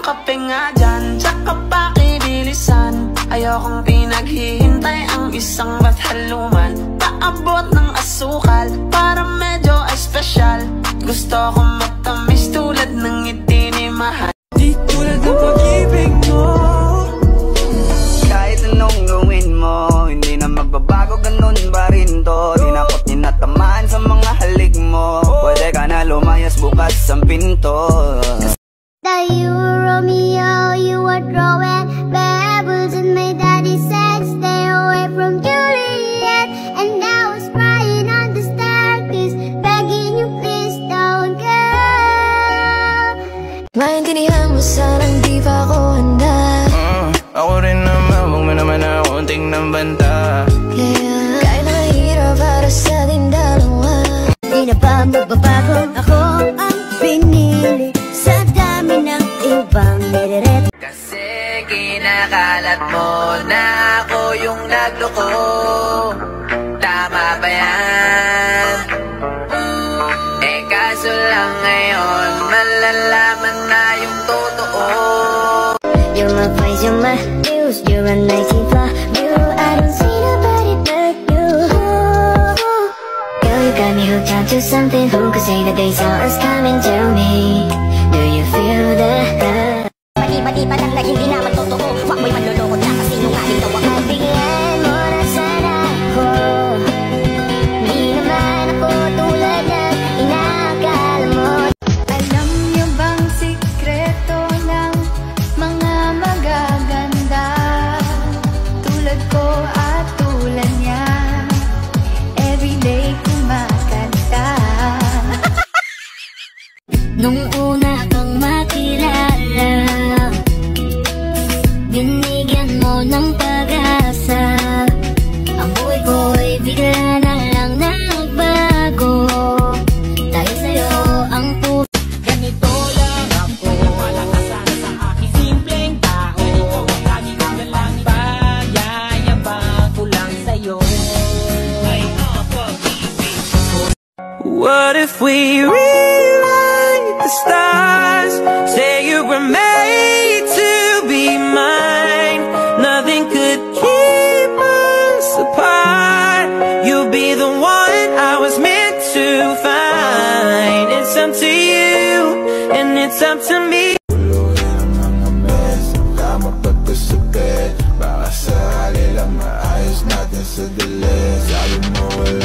kape nga dyan, tsaka pakibilisan. Ayokong pinaghihintay ang isang bathaluman. Paabot ng asukal para medyo espesyal. Gusto ko matamis tulad ng ngiti ni mahal. Di tulad ng pag-ibig mo. Kahit anong gawin mo, hindi na magbabago, ganun ba rin to. Di na ako't ninatamaan sa mga halik mo. Pwede ka na lumayas, bukas ang pinto. That you were Romeo, you were throwing pebbles and my daddy said stay away from Juliet. And I was crying on the staircase, begging you please don't go. Maintindihan mo sanang di pa ako handa. Ako rin naman, huwag mo naman ako tingnan banta. Yeah, kahit mahirap para sa ating dalawa. Di na ba magbabago? Ako ang pinili sa dami ng ibang nilirete. Kasi kinakalat mo na ako yung nagloko. Tama ba yan? Eh kaso lang ngayon malalaman na yung totoo. You're my face, you're my news, you're a nice flaw. You, I don't see nobody but you. Girl, you got me hooked on to something. Who could say that they saw us coming to me? Do you feel the Pati pa lang na hindi naman totoo. Wag mo'y manloloko na kasi nung aking tawa. Bigyan mo na sana ako. Di naman ako tulad ng inaakala mo. Alam niyo bang sikreto ng mga magaganda? Tulad ko at tulad niya, everyday kumakanta. Nung una kang makilala, binigyan mo ng pag-asa. Ang buhay ko'y bigla na lang nagbago. Dahil sa'yo ang puso. Ganito lang ako, malakasan sa aking simpleng tao. Lagi ko na lang payayabang ko lang sa'yo. Ay, pag-ibig ko. What if we rewrite the stars? Say you were made to be mine. Nothing could keep us apart. You'll be the one I was meant to find. It's up to you and it's up to me. Puluhin ang mga mess, kama pagkasakit. Baka sakali lang maayos natin sa dali. Sabi mo wala